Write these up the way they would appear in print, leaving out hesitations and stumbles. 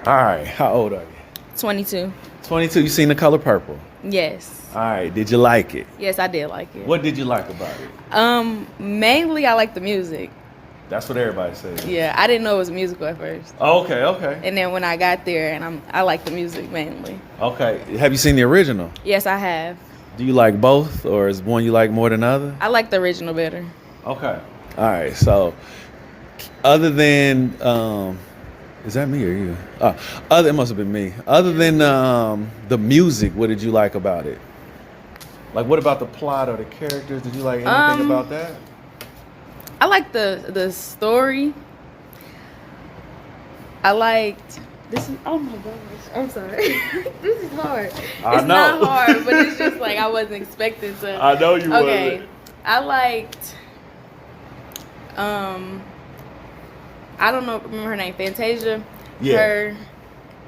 All right. How old are you? 22. 22. You seen The Color Purple? Yes. All right. Did you like it? Yes, I did like it. What did you like about it? Mainly I like the music. That's what everybody says. Yeah, I didn't know it was a musical at first. Oh, okay. And then when I got there, and I like the music mainly. Okay. Have you seen the original? Yes, I have. Do you like both, or is one you like more than other? I like the original better. Okay. All right. So, other than is that me or you? It must have been me. Other than the music, what did you like about it? Like, what about the plot or the characters? Did you like anything about that? I like the story. I liked this. Oh my gosh, I'm sorry. This is hard. It's not hard, but it's just like I wasn't expecting to. I know you Okay, wasn't. I liked. I don't know. Remember her name, Fantasia. Yeah. Her.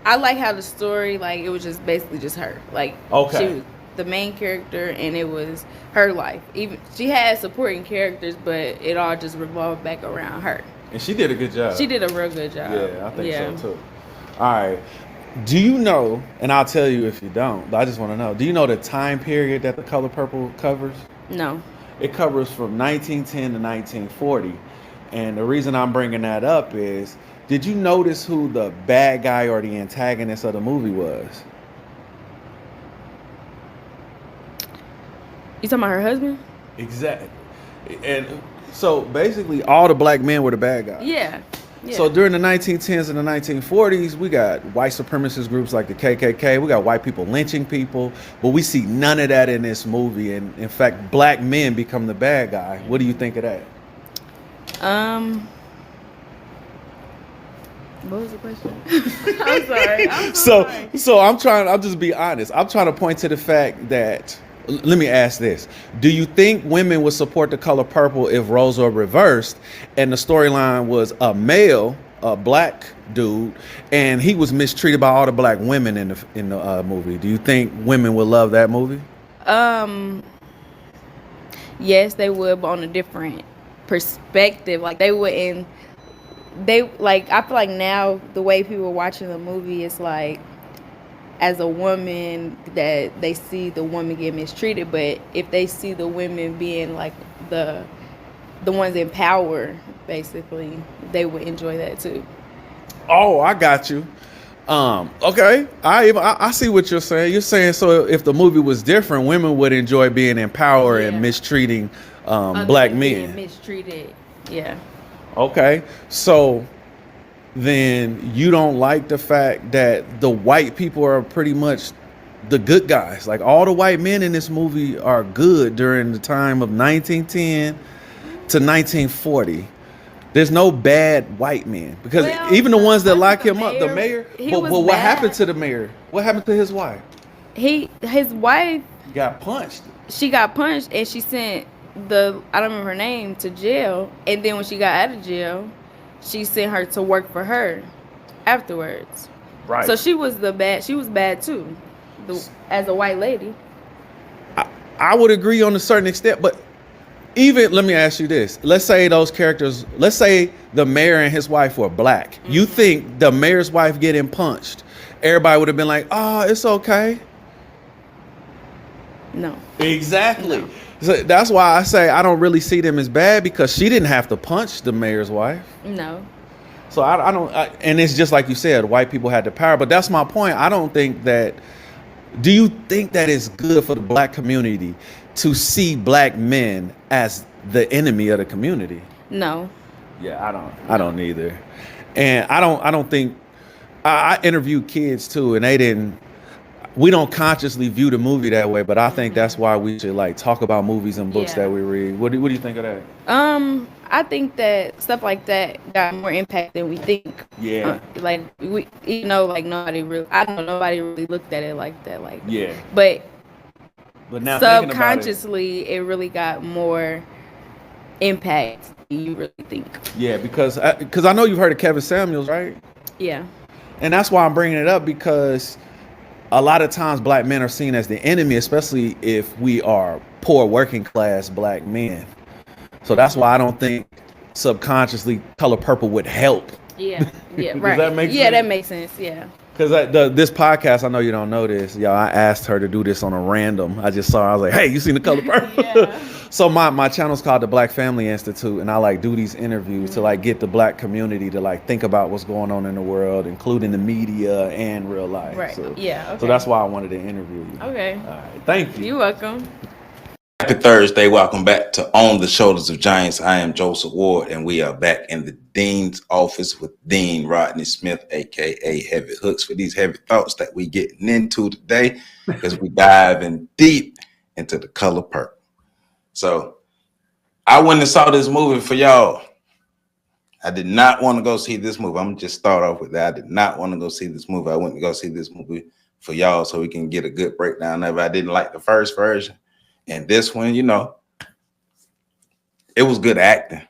I like how the story, like, it was just basically just her. Like, okay. She was the main character, and it was her life. Even she had supporting characters, but it all just revolved back around her. And she did a good job. She did a real good job. Yeah, I think so too. All right. Do you know, and I'll tell you if you don't, but I just want to know, do you know the time period that The Color Purple covers? No. It covers from 1910 to 1940. And the reason I'm bringing that up is, did you notice who the bad guy or the antagonist of the movie was? You talking about her husband? Exactly. And so basically all the black men were the bad guys. Yeah. So during the 1910s and the 1940s, we got white supremacist groups like the KKK. We got white people lynching people, but we see none of that in this movie. And in fact, black men become the bad guy. What do you think of that? What was the question? I'm sorry. So I'll just be honest. I'm trying to point to the fact that, let me ask this. Do you think women would support The Color Purple if roles were reversed and the storyline was a male, a black dude, and he was mistreated by all the black women in the movie? Do you think women would love that movie? Yes, they would, but on a different perspective. Like, they wouldn't. I feel like now the way people are watching the movie is like, as a woman, that they see the woman get mistreated, but if they see the women being like the ones in power, basically, they would enjoy that too. Oh, I got you. Okay, I see what you're saying. You're saying, so if the movie was different, women would enjoy being in power and mistreating black men. Mistreated, yeah. Okay, so then you don't like the fact that the white people are pretty much the good guys. Like, all the white men in this movie are good during the time of 1910 to 1940. There's no bad white men, because even the ones that lock him up, the mayor. But what happened to the mayor? What happened to his wife? His wife got punched. She got punched, and she sent I don't remember her name, to jail. And then when she got out of jail, she sent her to work for her afterwards. Right. So she was bad too, as a white lady. I would agree on a certain extent, but even, let me ask you this. Let's say the mayor and his wife were black. Mm-hmm. You think the mayor's wife getting punched, everybody would have been like, oh, it's okay? No. Exactly. No. So that's why I say I don't really see them as bad, because she didn't have to punch the mayor's wife. No. So I don't, and it's just like you said, white people had the power. But that's my point. I don't think that. Do you think that it's good for the black community to see black men as the enemy of the community? No. Yeah, I don't either. And I don't think, I interviewed kids too, and we don't consciously view the movie that way, but I think that's why we should like talk about movies and books that we read. What do you think of that? I think that stuff like that got more impact than we think. Yeah. Like, nobody really looked at it like that. Like, yeah. But now subconsciously, it really got more impact than you really think. Yeah, because I know you've heard of Kevin Samuels, right? Yeah. And that's why I'm bringing it up, because a lot of times black men are seen as the enemy, especially if we are poor working class black men. So that's why I don't think subconsciously Color Purple would help. Yeah. Yeah, Does right. that make Yeah, sense? that makes sense. Yeah. Because this podcast, I know you don't know this, y'all. I asked her to do this on a random. I just saw her. I was like, "Hey, you seen The Color Purple?" Yeah. So my channel's called the Black Family Institute, and I like do these interviews to like get the Black community to like think about what's going on in the world, including the media and real life. Right. So, Yeah. Okay. so that's why I wanted to interview you. Okay. All right. Thank you. You're welcome. Happy Thursday. Welcome back to On the Shoulders of Giants. I am Joseph Ward, and we are back in the Dean's office with Dean Rodney Smith, aka Heavy Hooks, for these heavy thoughts that we getting into today as we dive in deep into The Color Purple. So I went and saw this movie for y'all. I did not want to go see this movie. I'm gonna just start off with that. I did not want to go see this movie. I went to go see this movie for y'all so we can get a good breakdown of it. I didn't like the first version. And this one, you know, it was good acting.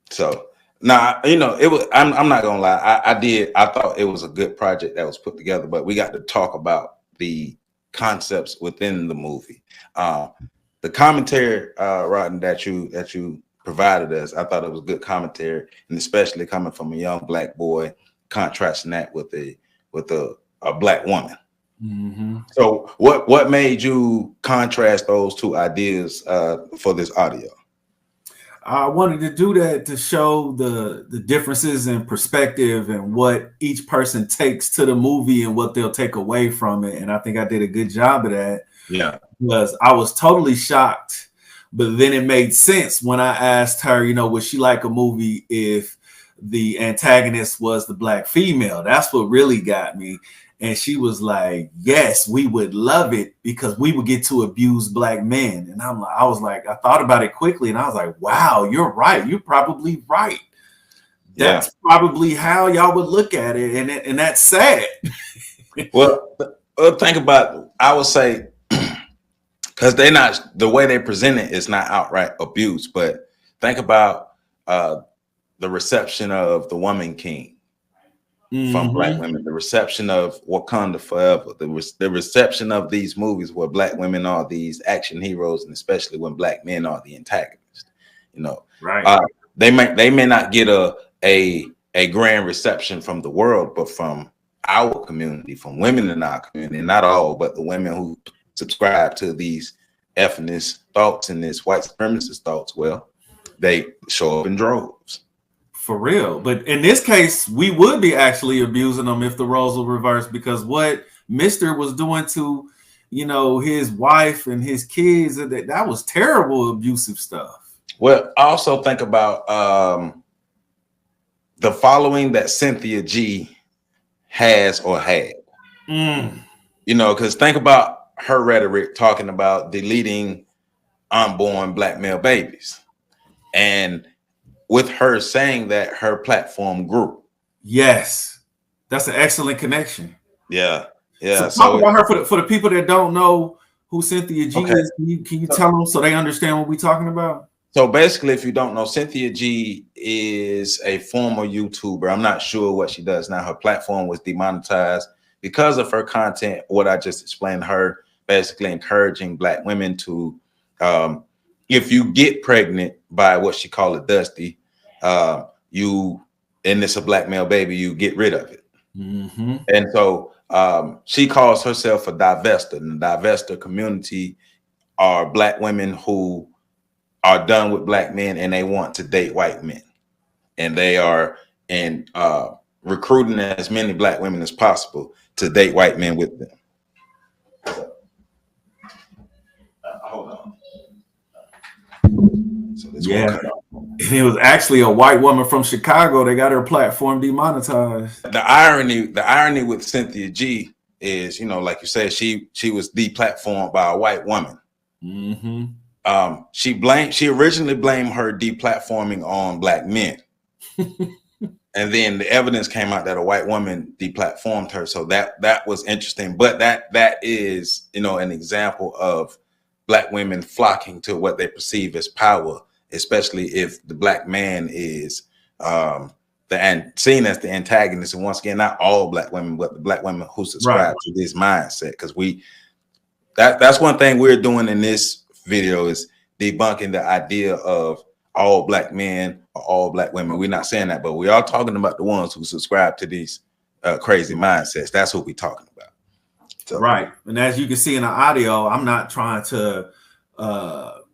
So now, you know, it was. I'm not gonna lie. I thought it was a good project that was put together. But we got to talk about the concepts within the movie. The commentary, Rodden, that you provided us, I thought it was good commentary, and especially coming from a young Black boy, contrasting that with a Black woman. Mm-hmm. So what made you contrast those two ideas for this audio? I wanted to do that to show the differences in perspective and what each person takes to the movie and what they'll take away from it. And I think I did a good job of that. Yeah. Because I was totally shocked. But then it made sense when I asked her, you know, would she like a movie if the antagonist was the Black female? That's what really got me. And she was like, yes, we would love it because we would get to abuse Black men. And I was like, I thought about it quickly and I was like, wow, you're right. You're probably right. That's probably how y'all would look at it. And that's sad. Well, think about it. I would say, because they're not, the way they present it is not outright abuse, but think about the reception of The Woman King from Black women, the reception of Wakanda Forever, the reception of these movies where Black women are these action heroes, and especially when Black men are the antagonists. You know, right? They may not get a grand reception from the world, but from our community, from women in our community, not all, but the women who subscribe to these ethnicist thoughts and this white supremacist thoughts, well, they show up in droves. For real. But in this case, we would be actually abusing them if the roles were reversed, because what Mr. was doing to, you know, his wife and his kids, that was terrible abusive stuff. Well, also think about the following that Cynthia G has or had. You know, because think about her rhetoric talking about deleting unborn Black male babies. And with her saying that, her platform grew. Yes, that's an excellent connection. Yeah. So talk about her for the people that don't know who Cynthia G is. Can you tell them so they understand what we're talking about? So basically, if you don't know, Cynthia G is a former YouTuber. I'm not sure what she does now. Her platform was demonetized because of her content. What I just explained, her basically encouraging Black women to, if you get pregnant by what she called a Dusty, and it's a Black male baby, you get rid of it. And so she calls herself a divester. And the divester community are Black women who are done with Black men and they want to date white men. And they are recruiting as many Black women as possible to date white men with them. Hold on. So yeah, it was actually a white woman from Chicago. They got her platform demonetized. The irony with Cynthia G is, you know, like you said, she was deplatformed by a white woman. She originally blamed her deplatforming on Black men. And then the evidence came out that a white woman deplatformed her. So that was interesting. But that is, you know, an example of Black women flocking to what they perceive as power, especially if the Black man is seen as the antagonist. And once again, not all Black women, but the Black women who subscribe to this mindset. Because that's one thing we're doing in this video is debunking the idea of all black men or all black women. We're not saying that, but we are talking about the ones who subscribe to these crazy mindsets. That's what we're talking about. So. Right. And as you can see in the audio, I'm not trying to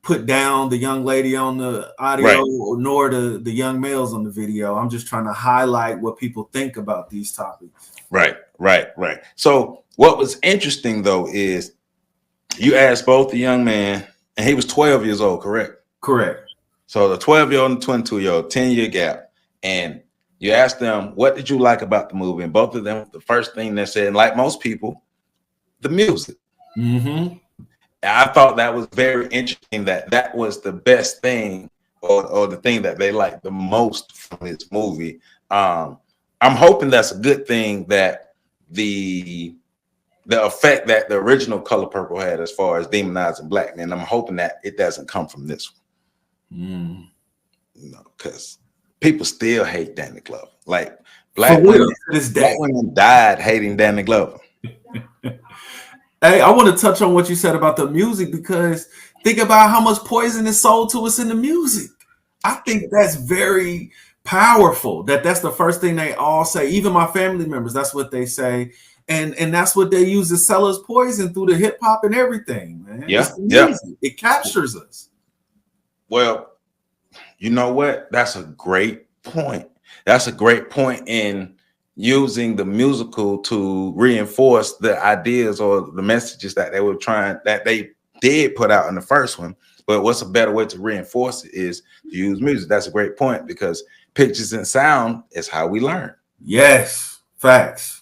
put down the young lady on the audio, nor the young males on the video. I'm just trying to highlight what people think about these topics. Right. So what was interesting though is you asked both the young man, and he was 12 years old, correct? Correct. So the 12-year-old and the 22-year-old, 10-year gap. And you asked them, what did you like about the movie? And both of them, the first thing they said, like most people, the music. Mm-hmm. I thought that was very interesting, that was the best thing or the thing that they liked the most from this movie. I'm hoping that's a good thing, that the effect that the original Color Purple had as far as demonizing black men, I'm hoping that it doesn't come from this one. Because people still hate Danny Glover. Like black women died hating Danny Glover. Hey, I want to touch on what you said about the music, because think about how much poison is sold to us in the music. I think that's very powerful. That's the first thing they all say. Even my family members, that's what they say. And that's what they use to sell us poison through the hip hop and everything, man. Yeah. It captures us. Well, you know what? That's a great point. That's a great point in using the musical to reinforce the ideas or the messages that they did put out in the first one. But what's a better way to reinforce it is to use music. That's a great point, because pictures and sound is how we learn. Yes, facts.